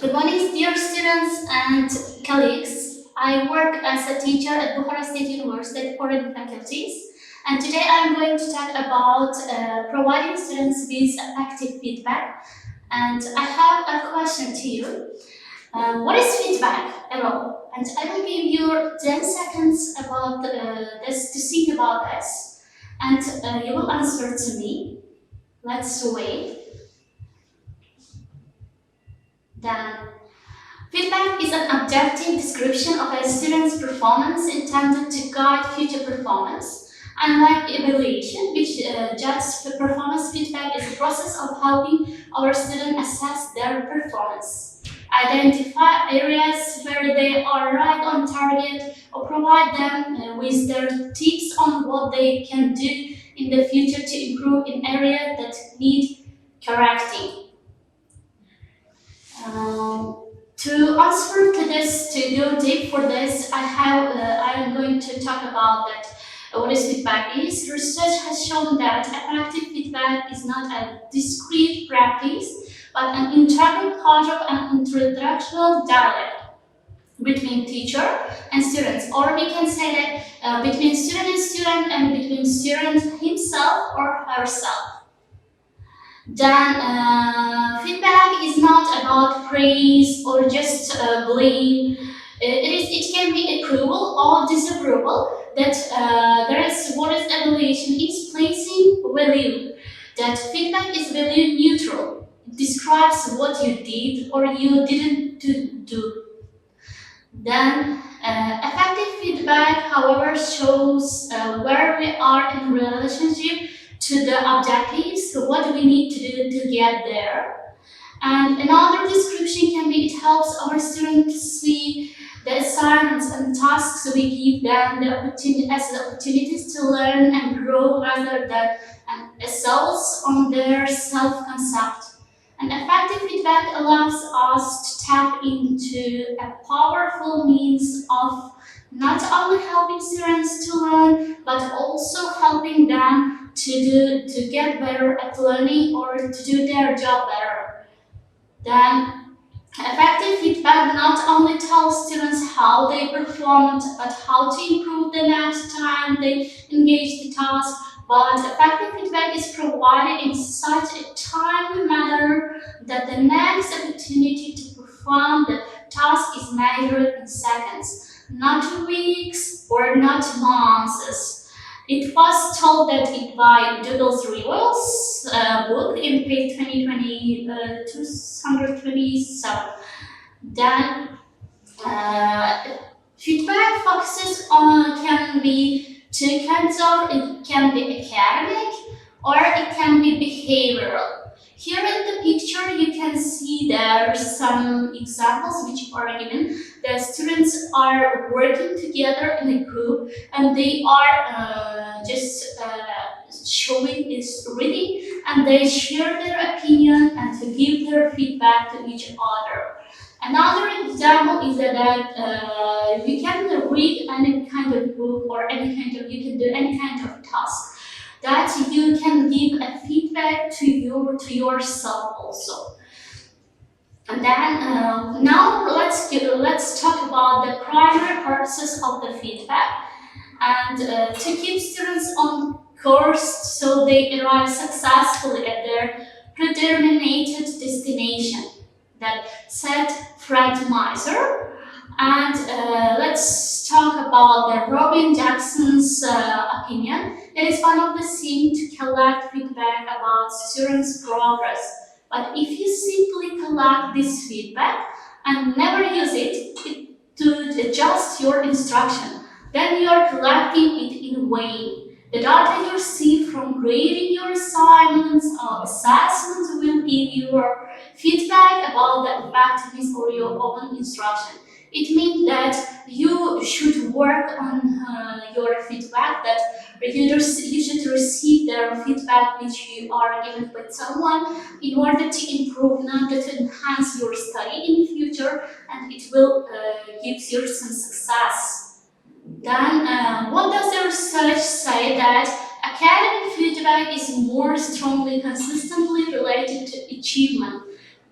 Good morning, dear students and colleagues. I work as a teacher at Bukhara State University Foreign Faculties, and today I'm going to talk about providing students with effective feedback. And I have a question to you. What is feedback at all? And I will give you 10 seconds about this to think about this, and you will answer to me. Let's wait. Then. Feedback is an objective description of a student's performance intended to guide future performance. Unlike evaluation, which judges performance, feedback is a process of helping our students assess their performance, identify areas where they are right on target, or provide them with their tips on what they can do in the future to improve in areas that need correcting. To answer to this, to go deep for this, I am going to talk about that. What is feedback is. Research has shown that effective feedback is not a discrete practice, but an integral part of an introductional dialogue between teacher and students, or we can say that between student and between student himself or herself. Then feedback is not about praise or just blame. It can be approval or disapproval. That there is what is evaluation is placing value. That feedback is value neutral. It describes what you did or you didn't do. Then effective feedback, however, shows where we are in relationship to the objectives, so what we need to do to get there. And another description can be it helps our students to see the assignments and tasks we give them as the opportunities to learn and grow rather than assaults on their self-concept. And effective feedback allows us to tap into a powerful means of not only helping students to learn, but also helping them to get better at learning or to do their job better. Then effective feedback not only tells students how they performed, but how to improve the next time they engage the task. But effective feedback is provided in such a timely manner that the next opportunity to perform the task is measured in seconds, not weeks or not months. It was told that it by Douglas Rewell's book in page 227. Then feedback focuses on can be two kinds of. It can be academic or it can be behavioral. Here in the picture, you can see there are some examples which are given. The students are working together in a group and they are showing this reading and they share their opinion and to give their feedback to each other. Another example is that you can read any kind of book or you can do any kind of task that you can give a feedback to yourself also. And then now let's talk about the primary purposes of the feedback and to keep students on course so they arrive successfully at their predetermined destination. That said Fred Miser. And let's talk about the Robin Jackson's opinion. It is one of the things to collect feedback about students' progress. But if you simply collect this feedback and never use it to adjust your instruction, then you are collecting it in vain. The data you receive from grading your assignments or assessments will give you feedback about the effectiveness of your own instruction. It means that you should work on your feedback, that you should receive their feedback which you are given by someone in order to improve, in order to enhance your study in the future, and it will give you some success. Then, what does the research say? That academic feedback is more strongly, consistently related to achievement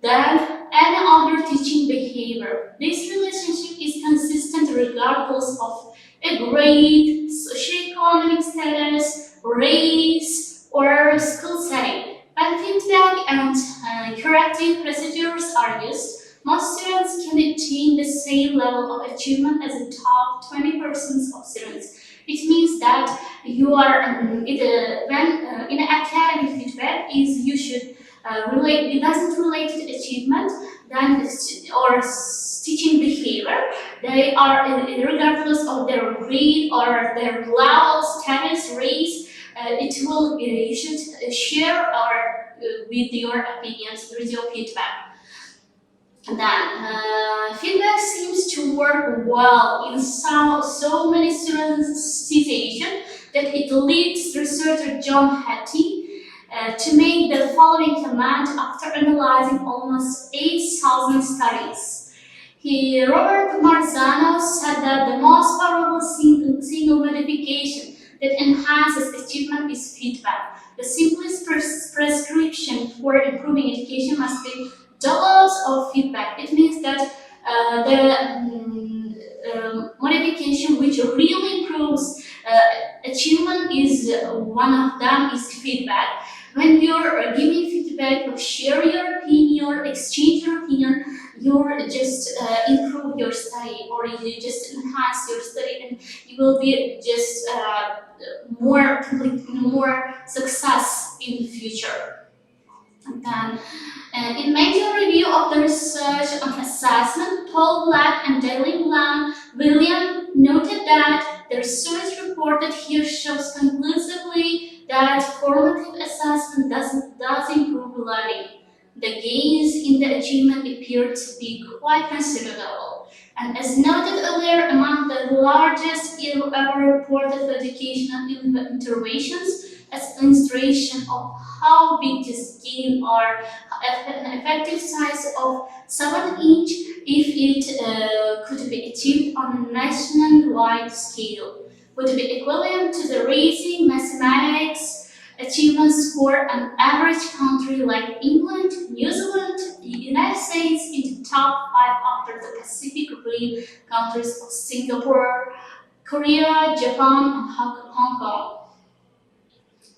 than any other teaching behavior. This relationship is consistent regardless of a grade, socioeconomic status, race, or school setting. When feedback and corrective procedures are used, most students can attain the same level of achievement as the top 20% of students. It means that you are when in academic feedback is you should relate. It doesn't relate to achievement then or teaching behavior. They are regardless of their grade or their level, status, race. It will you should share or with your opinions with your feedback. Then feedback seems to work well in so many students' situations that it leads researcher John Hattie to make the following comment after analyzing almost 8,000 studies. Robert Marzano said that the most powerful single modification that enhances achievement is feedback. The simplest prescription for improving education must be dose of feedback. It means that the modification which really improves achievement is one of them is feedback. When you're giving feedback, or share your opinion, exchange your opinion, you just improve your study or you just enhance your study and you will be just more complete, more success in the future. And then, in major review of the research on assessment, Paul Black and Dylan William noted that the research reported here shows conclusively that formative assessment does improve learning. The gains in the achievement appear to be quite considerable. And as noted earlier, among the largest ever reported educational interventions, as an illustration of how big this gain are, an effective size of 7 inch if it could be achieved on a nationwide scale would be equivalent to the raising mathematics achievement score an average country like England, New Zealand, the United States in the top 5 after the Pacific Rim countries of Singapore, Korea, Japan, and Hong Kong.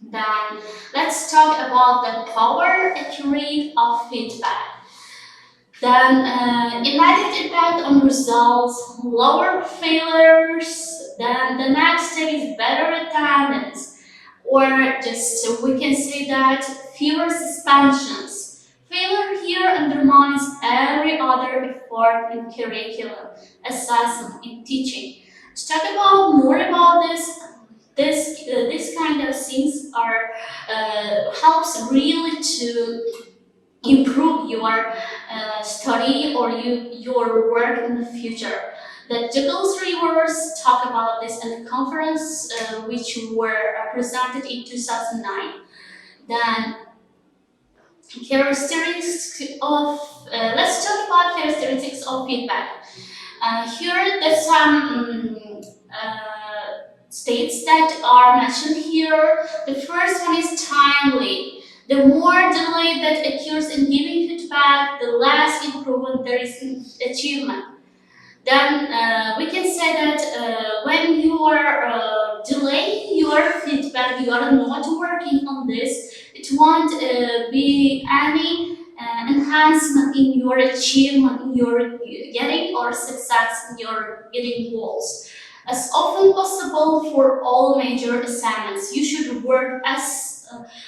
Then let's talk about the power accurate of feedback. Then immediate impact on results, lower failures. Then the next step is better attendance, or just we can say that fewer suspensions. Failure here undermines every other effort in curriculum, assessment, in teaching. To talk about more about this kind of things are helps really to improve your study or your work in the future. The Douglas Rivers talk about this in the conference which were presented in 2009. Then characteristics of let's talk about characteristics of feedback. Here there's some states that are mentioned here. The first one is timely. The more delay that occurs in giving feedback, the less improvement there is in achievement. Then we can say that when you are delaying your feedback, you are not working on this, it won't be any enhancement in your achievement, in your getting or success in your getting goals. As often possible for all major assignments, you should work as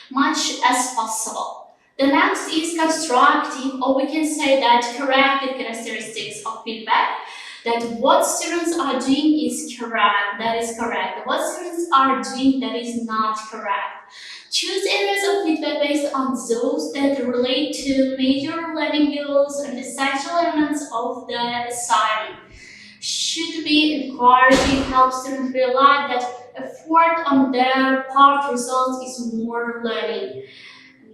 much as possible. The next is constructive, or we can say that corrective characteristics of feedback. That what students are doing is correct, that is correct. What students are doing that is not correct. Choose areas of feedback based on those that relate to major learning goals and essential elements of the assignment. Should be encouraging, help students realize that effort on their part results is more learning.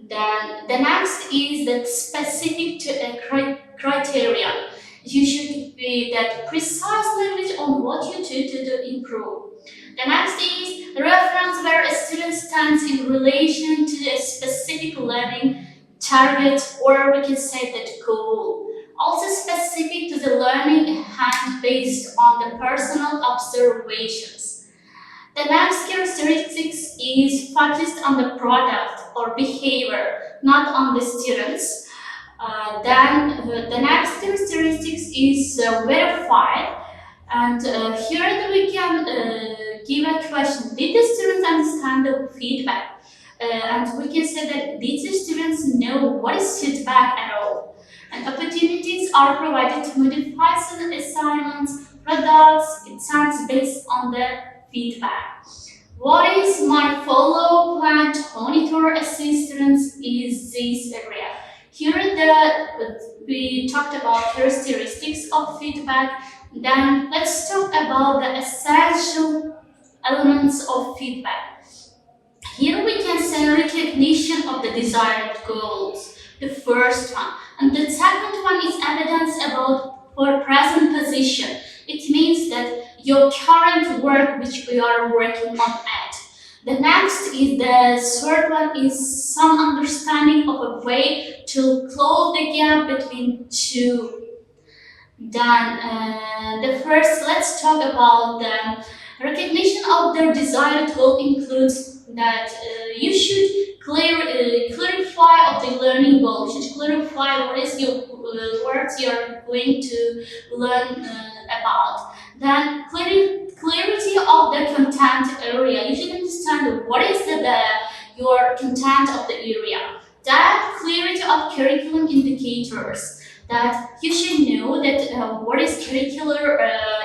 Then the next is that specific to a criterion. You should be that precise language on what you do to improve. The next is reference where a student stands in relation to a specific learning target, or we can say that goal. also specific to the learning at hand based on the personal observations. The next characteristics is focused on the product or behavior, not on the students. Then the next characteristics is verified, and here we can give a question: did the students understand the feedback? And we can say that did the students know what is feedback at all? And opportunities are provided to modify some assignments, products, exams based on the feedback. What is my follow plan to monitor assistance is this area. Here we talked about characteristics of feedback. Then let's talk about the essential elements of feedback. Here we can say recognition of the desired goals, the first one. And the second one is evidence about our present position. It means that your current work which we are working on at. The next is the third one is some understanding of a way to close the gap between two. Then the first, let's talk about the recognition of their desired goal includes that you should clarify of the learning goal. You should clarify what is your words you're going to learn about. Then clarity of the content area. You should understand what is your content of the area. Then clarity of curriculum indicators. That you should know that what is curricular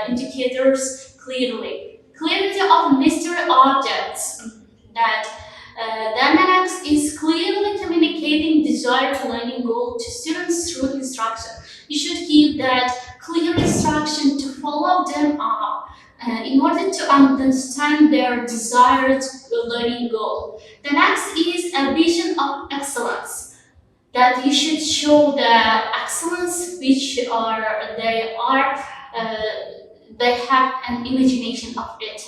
indicators clearly. Clarity of mystery objects. That the next is clearly communicating desired learning goal to students through instruction. You should give that clear instruction to follow them up in order to understand their desired learning goal. The next is a vision of excellence. That you should show the excellence which they have an imagination of it.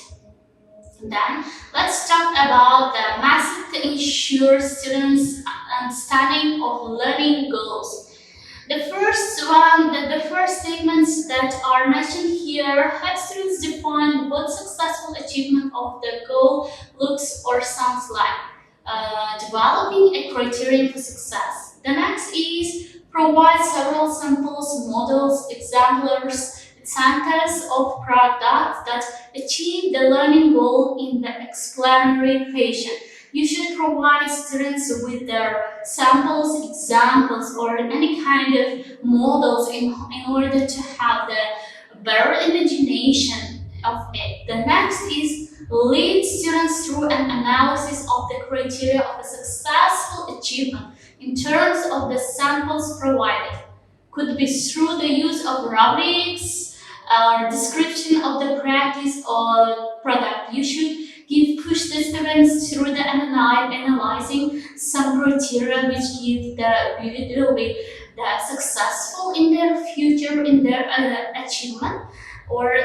Then let's talk about the method to ensure students' understanding of learning goals. The first statements that are mentioned here help students define what successful achievement of the goal looks or sounds like. Developing a criterion for success. The next is provide several samples, models, examples of products that achieve the learning goal in the explanatory fashion. You should provide students with their samples, examples, or any kind of models in order to have the better imagination of it. The next is lead students through an analysis of the criteria of a successful achievement in terms of the samples provided. Could be through the use of rubrics or description of the practice or product. You should push the students through the analyzing some criteria which give will be the successful in their future in their achievement. Or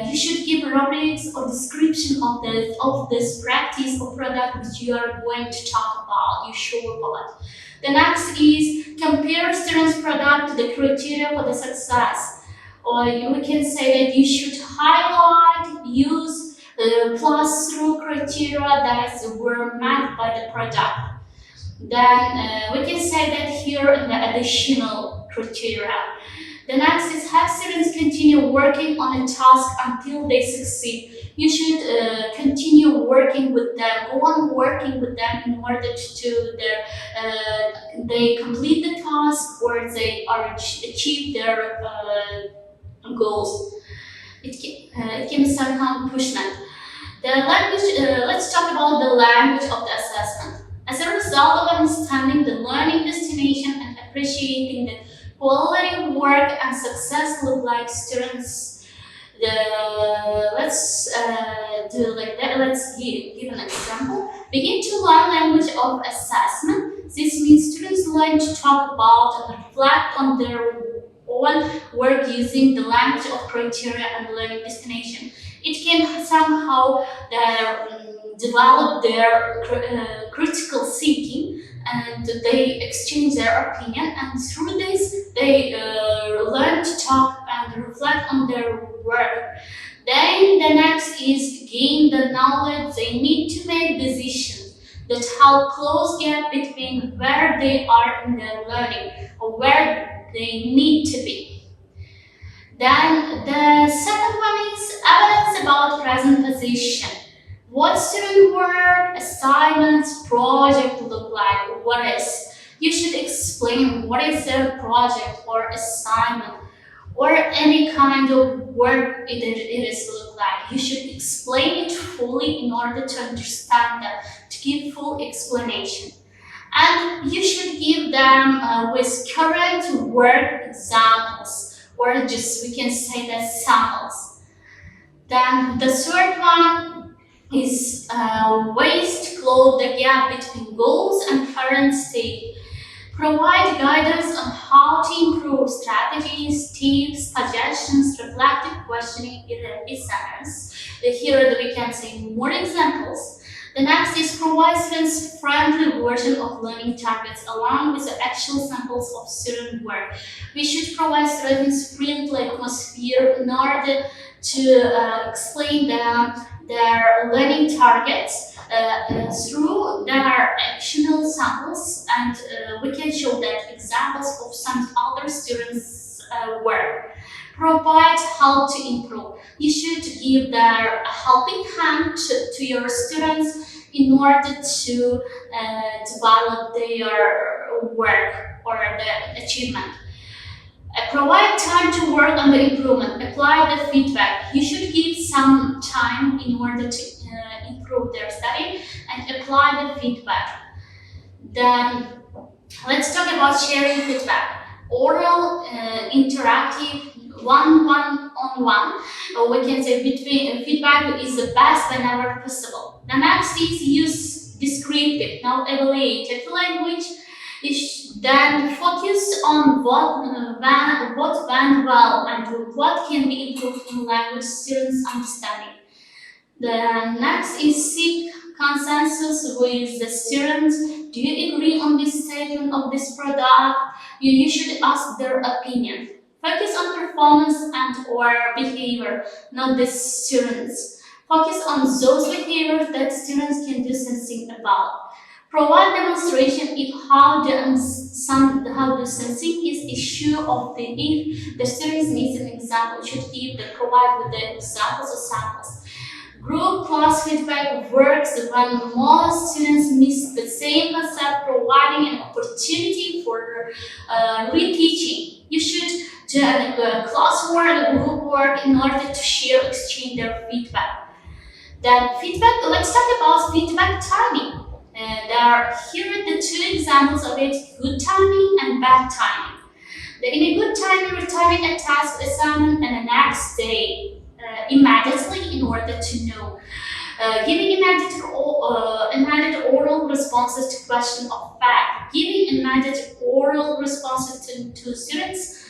you should give rubrics or description of this practice or product which you are going to talk about, you show about. The next is compare students' product to the criteria for the success. Or we can say that you should highlight, use, plus through criteria that were met by the product. Then we can say that here in the additional criteria. The next is have students continue working on a task until they succeed. You should continue working with them, go on working with them in order to they complete the task or they achieve their goals. It can be somehow pushment. The language. Let's talk about the language of the assessment. As a result of understanding the learning destination and appreciating the quality work and success look like students. Let's do like that. Let's give an example. Begin to learn language of assessment. This means students learn to talk about and reflect on their own work using the language of criteria and learning destination. It can somehow develop their critical thinking and they exchange their opinion, and through this they learn to talk and reflect on their work. Then the next is gain the knowledge they need to make decisions that help close gap between where they are in their learning or where they need to be. Then the second one is evidence about present position. What student work, assignments, project look like? What is? You should explain what is their project or assignment or any kind of work it is look like. You should explain it fully in order to understand them, to give full explanation. And you should give them with current work examples, or just we can say that samples. Then the third one is ways to close the gap between goals and current state. Provide guidance on how to improve strategies, tips, suggestions, reflective questioning in the essence. Here we can see more examples. The next is provide students-friendly version of learning targets along with the actual samples of student work. We should provide students friendly atmosphere in order to explain them their learning targets through their actionable samples, and we can show that examples of some other students' work. Provide help to improve. You should give their helping hand to your students in order to develop their work or the achievement. Provide time to work on the improvement. Apply the feedback. You should give some time in order to improve their study and apply the feedback. Then let's talk about sharing feedback. Oral, interactive, one-on-one. We can say between feedback is the best whenever possible. The next is use descriptive, not evaluative language. Then focus on what went well and what can be improved in language students' understanding. The next is seek consensus with the students. Do you agree on this statement of this product? You should ask their opinion. Focus on performance and or behavior, not the students. Focus on those behaviors that students can do something about. Provide demonstration if how the sensing is issue of the if the students needs an example. You should give the provide with the examples or samples. Group class feedback works when most students miss the same concept, providing an opportunity for reteaching. You should do classwork, group work in order to share, exchange their feedback. Then feedback. Let's talk about feedback timing. Here are the two examples of it: good timing and bad timing. In a good timing, returning a task, assignment, and the next day immediately in order to know. Giving immediate oral responses to question of fact. Giving immediate oral responses to students'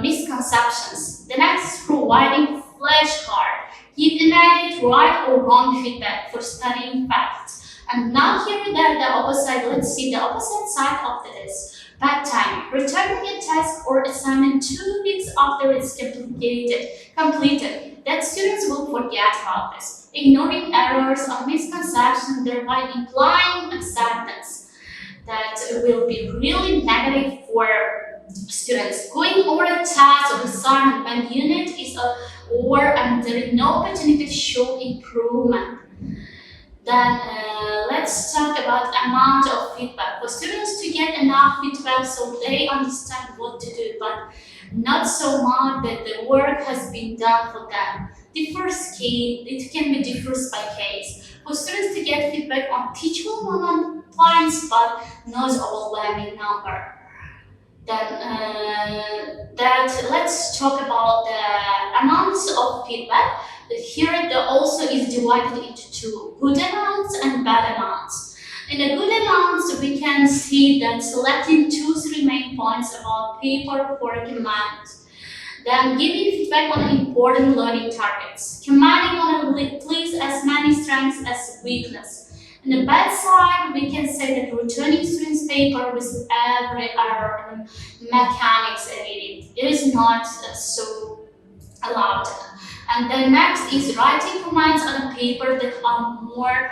misconceptions. The next is providing flashcard. Give immediate right or wrong feedback for studying facts. And now here that the opposite, let's see the opposite side of this. Bad time. Returning a task or assignment 2 weeks after it's completed. That students will forget about this. Ignoring errors or misconceptions, thereby implying acceptance. That will be really negative for students. Going over a task or assignment when unit is over and there is no opportunity to show improvement. Then let's talk about amount of feedback. For students to get enough feedback so they understand what to do, but not so much that the work has been done for them. It can be differs by case. For students to get feedback on teachable points, but not overwhelming number. Then let's talk about the amounts of feedback. Here also is divided into two: good amounts and bad amounts. In the good amounts, we can see that selecting 2-3 main points about paper for command. Then giving feedback on important learning targets. Commanding on a list as many strengths as weakness. On the bad side, we can say that returning students' paper with every error and mechanics edited. It is not so allowed. And then next is writing commands on a paper that are more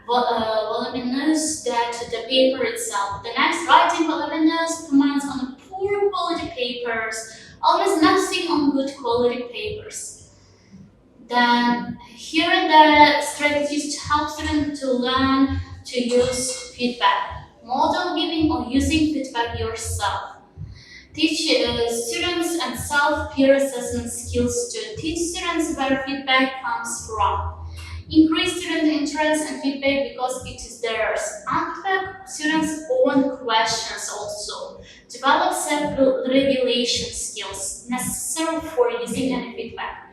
voluminous than the paper itself. The next, writing voluminous commands on poor quality papers, almost nothing on good quality papers. Then here are the strategies to help students to learn to use feedback. Model giving or using feedback yourself. Teach students and self-peer assessment skills to teach students where feedback comes from. Increase student interest and feedback because it is theirs. Ask students' own questions also. Develop self-regulation skills necessary for using any feedback.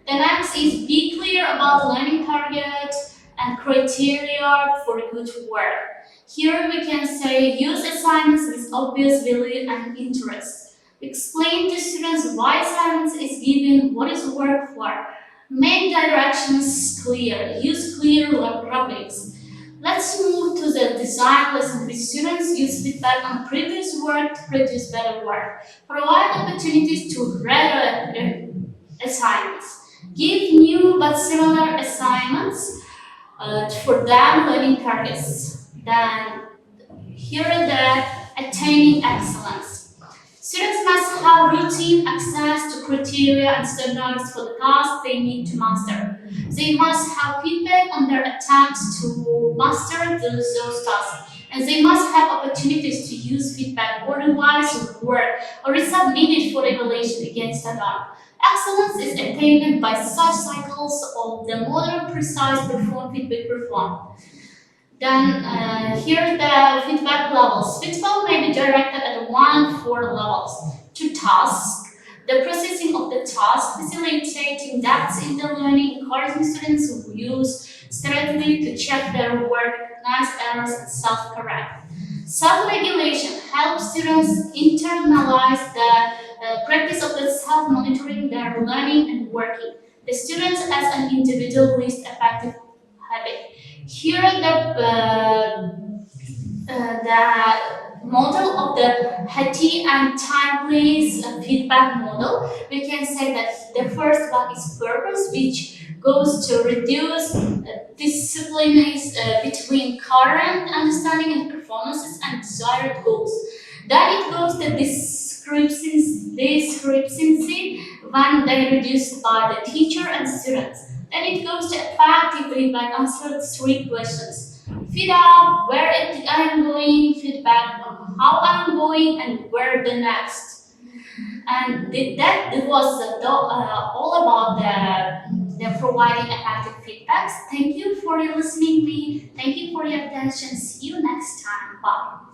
The next is be clear about learning targets and criteria for good work. Here we can say use assignments with obvious value and interest. Explain to students why assignments is given, what is work for. Make directions clear. Use clear rubrics. Let's move to the design lesson with students use feedback on previous work to produce better work. Provide opportunities to read assignments. Give new but similar assignments for them learning targets. Then here are the attaining excellence. Students must have routine access to criteria and standards for the tasks they need to master. They must have feedback on their attempts to master those tasks. And they must have opportunities to use feedback or revise work or resubmit it for evaluation against standard. Excellence is attained by such cycles of the modern, precise, perform, feedback, perform. Then here the feedback levels. Feedback may be directed at 1-4 levels. To task, the processing of the task, facilitating depth in the learning, encouraging students to use strategy to check their work, recognize errors, and self-correct. Self-regulation helps students internalize the practice of the self-monitoring their learning and working. The students as an individual least effective habit. Here the model of the heady and timely feedback model. We can say that the first one is purpose, which goes to reduce disciplines between current understanding and performances and desired goals. Then it goes to discrepancy when they reduced by the teacher and students. Then it goes to effective feedback, answer 3 questions. Feedback, where I am going, feedback on how I am going, and where the next. And that was all about the providing effective feedbacks. Thank you for your listening me. Thank you for your attention. See you next time. Bye.